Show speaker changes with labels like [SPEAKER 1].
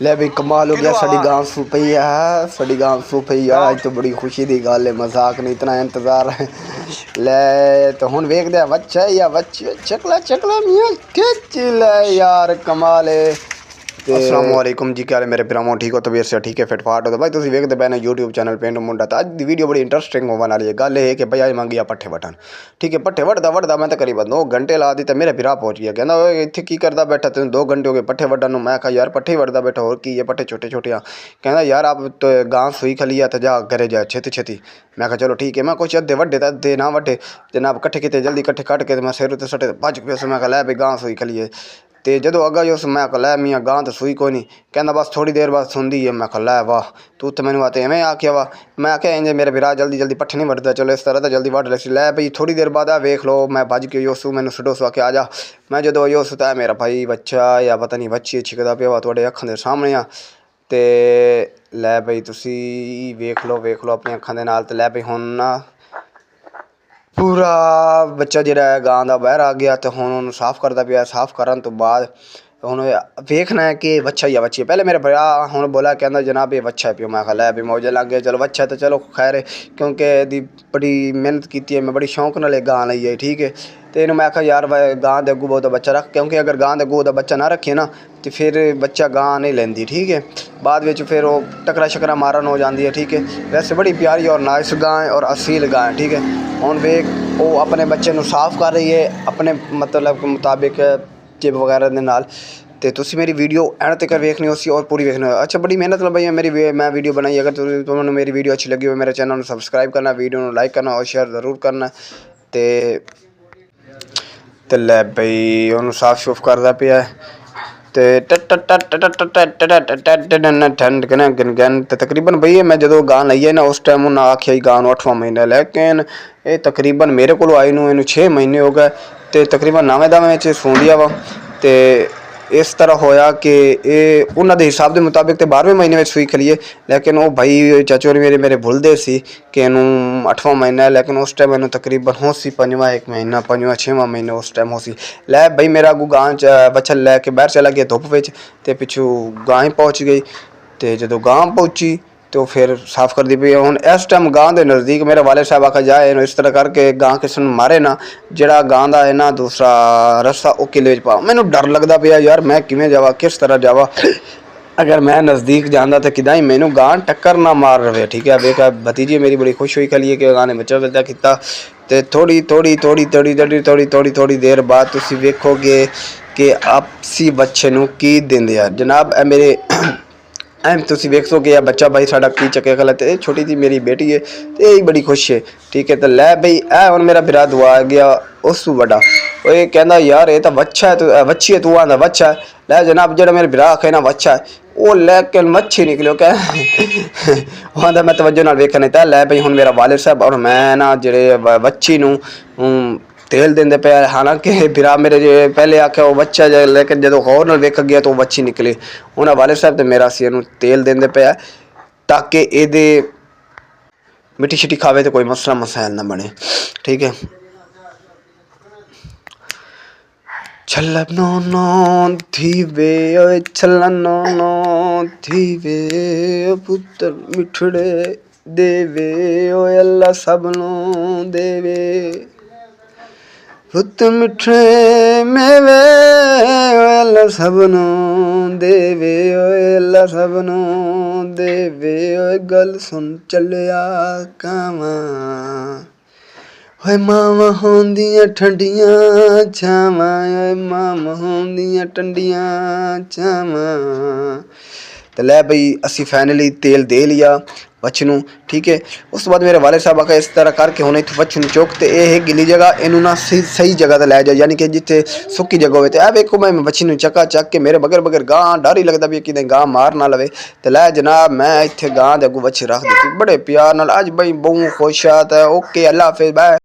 [SPEAKER 1] ले भी कमाल हो गया, साड़ी गांव सू पई है, साड़ी गांव सू पई है। अज तो बड़ी खुशी दी गल है, मजाक नहीं, इतना इंतजार है। ले तो हुन वेख दे बच्चा या बच्ची चकला चकला मियां खिच ले यार, कमाल है। अस्सलाम वालेकुम जी, क्या हाल है मेरे भरावो, ठीक हो? तबीयत से ठीक है, फिट फाट हो? तो भाई तुम वेखते पे यूट्यूब चैनल पिंड मुंडा। तो अज की वीडियो बड़ी इंटरस्टिंग होने वाली है। गल है कि भाई अज मंगिया पट्ठे वटन, ठीक है। पट्ठे वटदा वटदा मैं तकरीबन 2 घंटे ला दी, तो मेरे भरा पहुँच गया। कहना इतने की करता बैठा, तेन 2 घंटे हो गए पट्ठे वटन। मैं कहा यार पट्ठे वटदा बैठा, और की है पट्ठे छोटे छोटे। कहना यार आप तो गां सुई खली है, तो जा घरे जा छेती छेती। मैं कहा चलो ठीक है। मैं कुछ अद्धे वड्डे तो अद्धे ना वड्डे, जनाब कट्ठे किते जल्दी कट्ठे कट के मैं सिर उत्ते सटे भज पे। मैं कहा लै भाई गां सुई खली है। तो जो अगर उस मैं लै मियाँ गां तो सूई कोई नहीं। कहना बस थोड़ी देर बाद सुनती है। मैं लै वाह, तू तो मैंने आते एवं आख्या वा। मैं आख्या इंज मेरे भरा जल्दी जल्दी पट्ठे नहीं वटदा, चलो इस तरह तो जल्दी वट लै। लै भाई थोड़ी देर बाद आ वेख लो, मैं भज के योसू मैंने सुडो सु आख्या आ जा। मैं जो योसू तो मेरा भाई बच्चा या पता नहीं बच्ची छिकदा पिया वा थोड़े अखां दे सामने आ। तो लै भाई तुसी वेख लो अपनी अखां दे नाल। तो लै भाई हुण ना पूरा बच्चा जिहड़ा है गां दा बाहर आ गया। तो हुण उन्होंने साफ करता पिया। साफ करन तो बाद हुण वेखना है कि बच्चा या बच्ची है। पहले मेरे भरा हुण बोला, कहना जनाब ये बच्चा है पियो। मैं कहा लै भी मौजे लग गए, चलो बच्चा है तो चलो खैर है, क्योंकि दी बड़ी मेहनत की है, मैं बड़ी शौक नाल गां लई है, ठीक है। तो इन्हूं मैं आखा यार गां दे अगू बहुत बच्चा रख, क्योंकि अगर गां दे अगू बच्चा ना रखिए ना तो फिर बच्चा गां नहीं लेंदी, ठीक है। बाद में फिर वो टकरा शकरा मारन हो जाती है, ठीक है। वैसे बड़ी प्यारी और नाइस गां है और असील गां है, ठीक है। हुण वेख वो अपने बच्चे नूं साफ कर रही है अपने मतलब के मुताबिक जिप वगैरह दे नाल। तो तुसी मेरी वीडियो एंड तक वेखनी हो और पूरी वेखनी हो। अच्छा बड़ी मेहनत भाई मैं वीडियो बनाई। अगर तुमने मेरी वीडियो अच्छी लगी हो, मेरे चैनल में सब्सक्राइब करना, वीडियो में लाइक करना और शेयर ज़रूर करना। तो लै भाई उन्होंने साफ सूफ करता पिया। तो तकरीबन भई मैं जो गां लई है ना उस टाइम उन्हें आख्या गां 8वां महीना, लेकिन ये तकरीबन मेरे को आई नूं 6 महीने हो गए। तो तकरीबन 9वें 10वें सूंदिया वा। तो इस तरह होया कि ये उन्होंने हिसाब के मुताबिक तो 12वें महीने में सूई खली है, लेकिन वो भाई चाचू मेरे भूलते सी कि इनू 8वां महीना है। लेकिन उस टाइम इनू तकरीबन हो सी 5वां 1 महीना, 5वां 6वां महीना उस टाइम हो सी। लै भाई मेरा अगू गां बच्चा लैके बाहर चला गया धुप विच, ते पिछू गां पहुँच गई। तो जो गां पहुँची तो फिर साफ कर दी पई। हुण इस टाइम गां के नज़दीक मेरे वाले साहब आखा जाए इस तरह करके गां किसी मारे ना, जिहड़ा गां दा है ना दूसरा रस्ता वो किले पा। मैनू डर लगता पिया यार, मैं किवें जावा, किस तरह जावा। अगर मैं नज़दीक जाता तो किदा ही मैनू गां टक्कर ना मार रहे, ठीक है। वेख भतीजी मेरी बड़ी खुश हुई खली है कि गां ने बच्चा पैदा किया। तो थोड़ी देर बाद तुसी वेखोगे कि आपसी बच्चे नू की देंदे आ जनाब। मेरे एम तुसी वेख सो कि बच्चा भाई साडा की चक्के खला। तो छोटी जी मेरी बेटी है, तो यही बड़ी खुश है, ठीक है। तो लै भाई ए हुण मेरा बिरा दुआ गया उस तू बड़ा। वो ये कहना यार ये तो बच्चा है, तो बच्ची है, तू आंदा बच्चा है। लै जनाब जो मेरे बिरा आखे ना बच्चा है वो लेकिन मच्छी निकलो क्या आंदा मैं तवज्जो नाल वेखा नहीं। तो लै भाई हुण मेरा वालिद साहब और मैं ना जेड़े बच्ची नूं तेल देंदे पे। हालांकि बिरा मेरे जो पहले आख्या वो बच्चा है, लेकिन जो गौर नाल वेख गया तो वो बच्ची निकली। उन्हें वालिद साहब तो मेरा सी इनू तेल देंदे पे ताकि ये मिट्टी शिट्टी खावे तो कोई मसला मसाइल ना बने, ठीक है। छल्लनो नो धीवे ओए छल्लनो नो धीवे पुत्र मिठड़े देवे ओए अल्लाह सबनो देवे। पुत मिठड़े मेवे ओए अल्लाह सबनो देवे ओए अल्लाह सबनो देवे। ओए गल सुन चलिया कावां ओए मावां होंदियां ठंडियां छावां, ओए मावां होंदियां ठंडियां छावां। तो लै भाई असी फाइनली तेल दे लिया बच्चे नूं, ठीक है। उस बाद मेरे वाले साहब आखा इस तरह करके हुण इत्थों बच्चे नूं चुक ते ये गिली जगह इनू ना सही जगह ते लै जा, यानी कि जिथे सुक्की जगह होवे। तो वेखो मैं बच्ची नूं चक्का चक के मेरे बगैर बगैर गां डर ही लगता भी कि गां मार ना लवे। तो लै जनाब मैं इत्थे गां दे अगू बच्चे रख दी बड़े प्यार नाल। अज भाई बहु खुश आ। तो ओके अल्लाह हाफिज़ बाय।